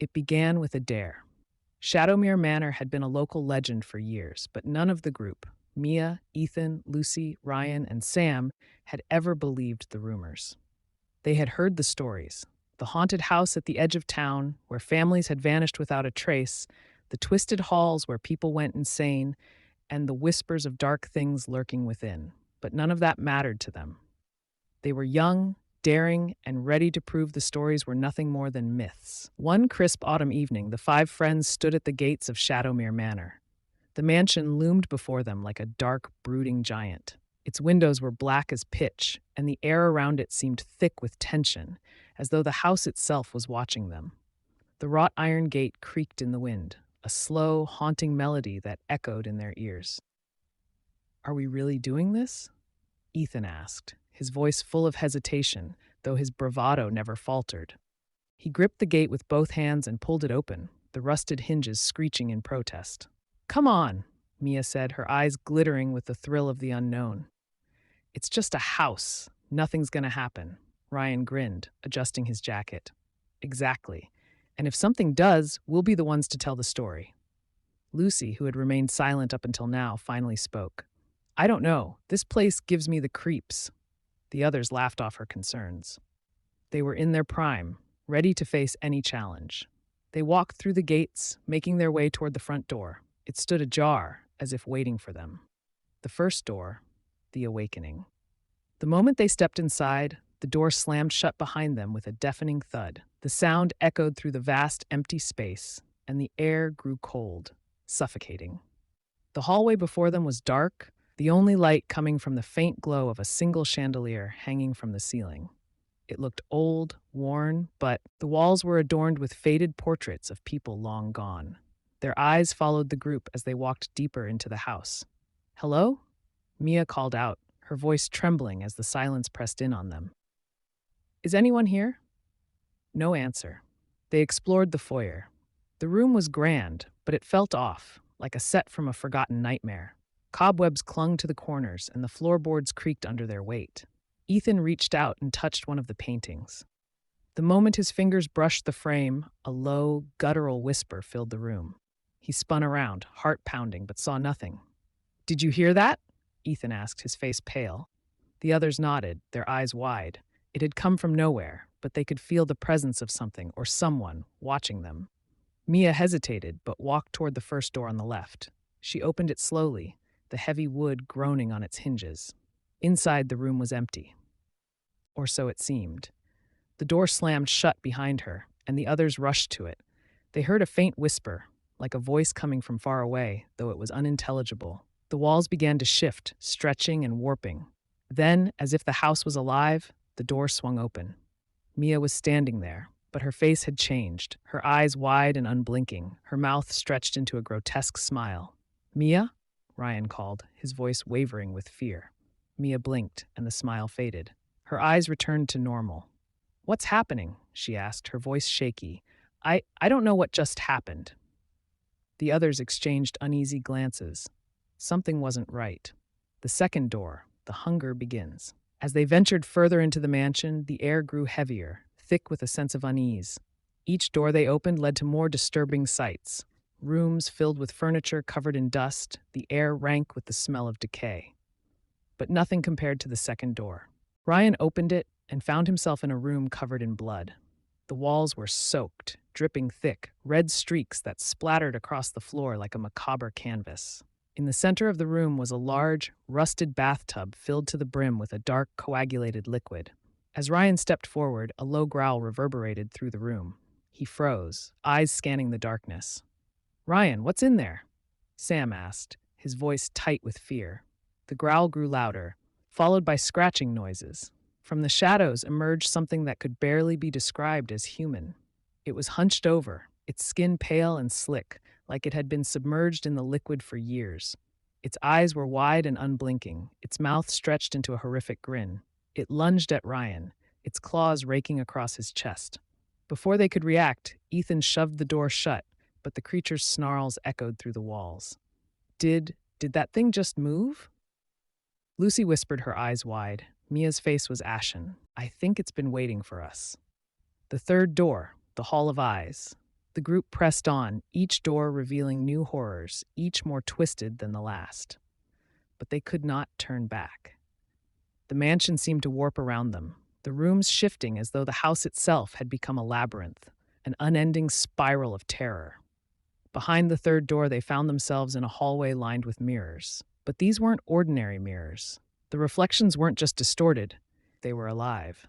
It began with a dare. Shadowmere Manor had been a local legend for years, but none of the group, Mia, Ethan, Lucy, Ryan, and Sam, had ever believed the rumors. They had heard the stories: the haunted house at the edge of town, where families had vanished without a trace, the twisted halls where people went insane, and the whispers of dark things lurking within. But none of that mattered to them. They were young, daring, and ready to prove the stories were nothing more than myths. One crisp autumn evening, the five friends stood at the gates of Shadowmere Manor. The mansion loomed before them like a dark, brooding giant. Its windows were black as pitch, and the air around it seemed thick with tension, as though the house itself was watching them. The wrought iron gate creaked in the wind, a slow, haunting melody that echoed in their ears. "Are we really doing this?" Ethan asked, his voice full of hesitation, though his bravado never faltered. He gripped the gate with both hands and pulled it open, the rusted hinges screeching in protest. "Come on," Mia said, her eyes glittering with the thrill of the unknown. "It's just a house. Nothing's gonna happen." Ryan grinned, adjusting his jacket. "Exactly. And if something does, we'll be the ones to tell the story." Lucy, who had remained silent up until now, finally spoke. "I don't know. This place gives me the creeps." The others laughed off her concerns. They were in their prime, ready to face any challenge. They walked through the gates, making their way toward the front door. It stood ajar, as if waiting for them. The first door, the awakening. The moment they stepped inside, the door slammed shut behind them with a deafening thud. The sound echoed through the vast, empty space, and the air grew cold, suffocating. The hallway before them was dark, the only light coming from the faint glow of a single chandelier hanging from the ceiling. It looked old, worn, but the walls were adorned with faded portraits of people long gone. Their eyes followed the group as they walked deeper into the house. "Hello?" Mia called out, her voice trembling as the silence pressed in on them. "Is anyone here?" No answer. They explored the foyer. The room was grand, but it felt off, like a set from a forgotten nightmare. Cobwebs clung to the corners, and the floorboards creaked under their weight. Ethan reached out and touched one of the paintings. The moment his fingers brushed the frame, a low, guttural whisper filled the room. He spun around, heart pounding, but saw nothing. "Did you hear that?" Ethan asked, his face pale. The others nodded, their eyes wide. It had come from nowhere, but they could feel the presence of something or someone watching them. Mia hesitated, but walked toward the first door on the left. She opened it slowly, the heavy wood groaning on its hinges. Inside, the room was empty. Or so it seemed. The door slammed shut behind her, and the others rushed to it. They heard a faint whisper, like a voice coming from far away, though it was unintelligible. The walls began to shift, stretching and warping. Then, as if the house was alive, the door swung open. Mia was standing there, but her face had changed, her eyes wide and unblinking, her mouth stretched into a grotesque smile. "Mia?" Ryan called, his voice wavering with fear. Mia blinked, and the smile faded. Her eyes returned to normal. "What's happening?" she asked, her voice shaky. I don't know what just happened." The others exchanged uneasy glances. Something wasn't right. The second door, the hunger begins. As they ventured further into the mansion, the air grew heavier, thick with a sense of unease. Each door they opened led to more disturbing sights. Rooms filled with furniture covered in dust, the air rank with the smell of decay. But nothing compared to the second door. Ryan opened it and found himself in a room covered in blood. The walls were soaked, dripping thick, red streaks that splattered across the floor like a macabre canvas. In the center of the room was a large, rusted bathtub filled to the brim with a dark, coagulated liquid. As Ryan stepped forward, a low growl reverberated through the room. He froze, eyes scanning the darkness. "Ryan, what's in there?" Sam asked, his voice tight with fear. The growl grew louder, followed by scratching noises. From the shadows emerged something that could barely be described as human. It was hunched over, its skin pale and slick, like it had been submerged in the liquid for years. Its eyes were wide and unblinking, its mouth stretched into a horrific grin. It lunged at Ryan, its claws raking across his chest. Before they could react, Ethan shoved the door shut, but the creature's snarls echoed through the walls. Did that thing just move?" Lucy whispered, her eyes wide. Mia's face was ashen. "I think it's been waiting for us." The third door, the Hall of Eyes. The group pressed on, each door revealing new horrors, each more twisted than the last. But they could not turn back. The mansion seemed to warp around them, the rooms shifting as though the house itself had become a labyrinth, an unending spiral of terror. Behind the third door, they found themselves in a hallway lined with mirrors. But these weren't ordinary mirrors. The reflections weren't just distorted, they were alive.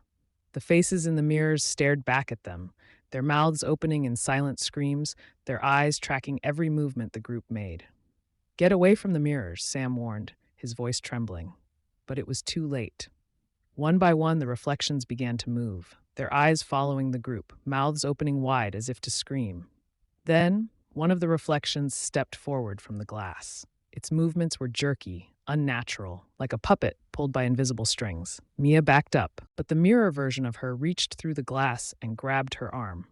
The faces in the mirrors stared back at them, their mouths opening in silent screams, their eyes tracking every movement the group made. "Get away from the mirrors," Sam warned, his voice trembling. But it was too late. One by one, the reflections began to move, their eyes following the group, mouths opening wide as if to scream. Then, one of the reflections stepped forward from the glass. Its movements were jerky, unnatural, like a puppet pulled by invisible strings. Mia backed up, but the mirror version of her reached through the glass and grabbed her arm.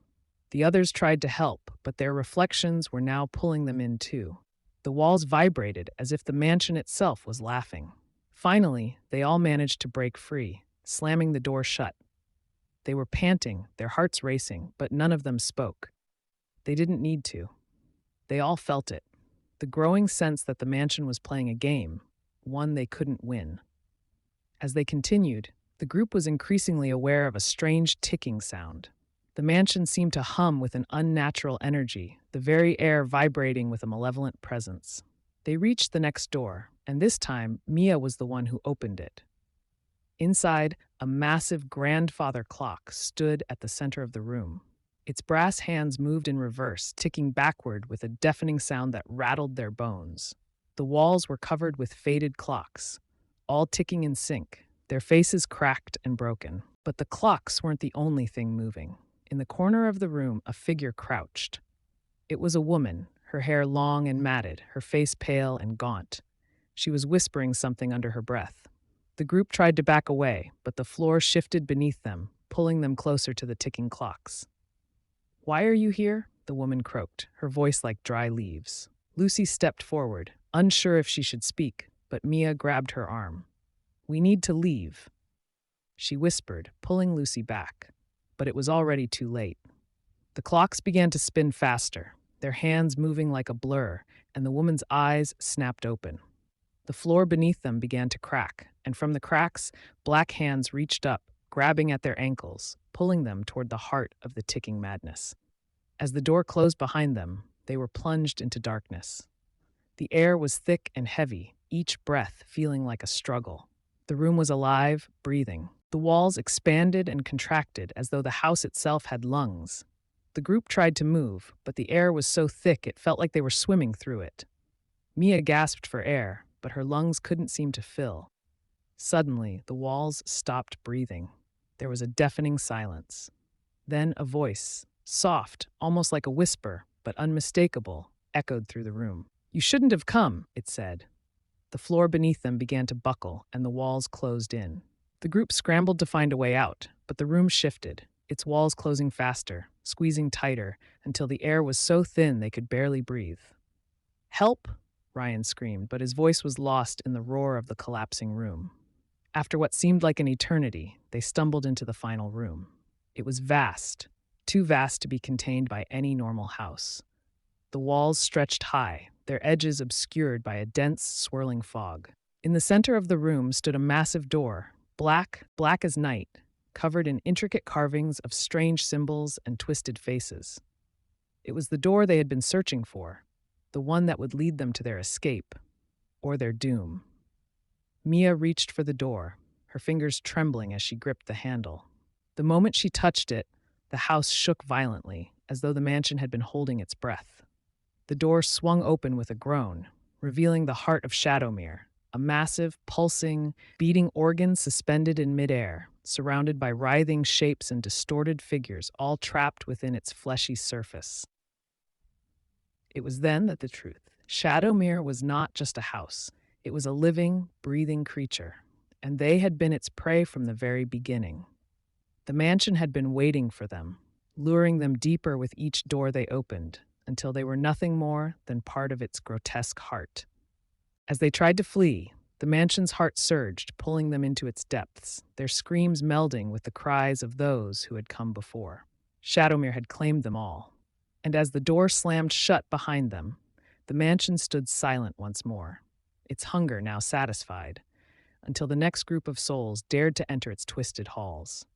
The others tried to help, but their reflections were now pulling them in too. The walls vibrated as if the mansion itself was laughing. Finally, they all managed to break free, slamming the door shut. They were panting, their hearts racing, but none of them spoke. They didn't need to. They all felt it, the growing sense that the mansion was playing a game, one they couldn't win. As they continued, the group was increasingly aware of a strange ticking sound. The mansion seemed to hum with an unnatural energy, the very air vibrating with a malevolent presence. They reached the next door, and this time, Mia was the one who opened it. Inside, a massive grandfather clock stood at the center of the room. Its brass hands moved in reverse, ticking backward with a deafening sound that rattled their bones. The walls were covered with faded clocks, all ticking in sync, their faces cracked and broken. But the clocks weren't the only thing moving. In the corner of the room, a figure crouched. It was a woman, her hair long and matted, her face pale and gaunt. She was whispering something under her breath. The group tried to back away, but the floor shifted beneath them, pulling them closer to the ticking clocks. "Why are you here?" the woman croaked, her voice like dry leaves. Lucy stepped forward, unsure if she should speak, but Mia grabbed her arm. "We need to leave," she whispered, pulling Lucy back. But it was already too late. The clocks began to spin faster, their hands moving like a blur, and the woman's eyes snapped open. The floor beneath them began to crack, and from the cracks, black hands reached up, grabbing at their ankles, pulling them toward the heart of the ticking madness. As the door closed behind them, they were plunged into darkness. The air was thick and heavy, each breath feeling like a struggle. The room was alive, breathing. The walls expanded and contracted as though the house itself had lungs. The group tried to move, but the air was so thick it felt like they were swimming through it. Mia gasped for air, but her lungs couldn't seem to fill. Suddenly, the walls stopped breathing. There was a deafening silence. Then a voice, soft, almost like a whisper, but unmistakable, echoed through the room. "You shouldn't have come," it said. The floor beneath them began to buckle, and the walls closed in. The group scrambled to find a way out, but the room shifted, its walls closing faster, squeezing tighter, until the air was so thin they could barely breathe. "Help!" Ryan screamed, but his voice was lost in the roar of the collapsing room. After what seemed like an eternity, they stumbled into the final room. It was vast, too vast to be contained by any normal house. The walls stretched high, their edges obscured by a dense, swirling fog. In the center of the room stood a massive door, black as night, covered in intricate carvings of strange symbols and twisted faces. It was the door they had been searching for, the one that would lead them to their escape, or their doom. Mia reached for the door, her fingers trembling as she gripped the handle. The moment she touched it, the house shook violently, as though the mansion had been holding its breath. The door swung open with a groan, revealing the heart of Shadowmere, a massive, pulsing, beating organ suspended in midair, surrounded by writhing shapes and distorted figures, all trapped within its fleshy surface. It was then that the truth. Shadowmere was not just a house. It was a living, breathing creature, and they had been its prey from the very beginning. The mansion had been waiting for them, luring them deeper with each door they opened, until they were nothing more than part of its grotesque heart. As they tried to flee, the mansion's heart surged, pulling them into its depths, their screams melding with the cries of those who had come before. Shadowmere had claimed them all. And as the door slammed shut behind them, the mansion stood silent once more, its hunger now satisfied, until the next group of souls dared to enter its twisted halls.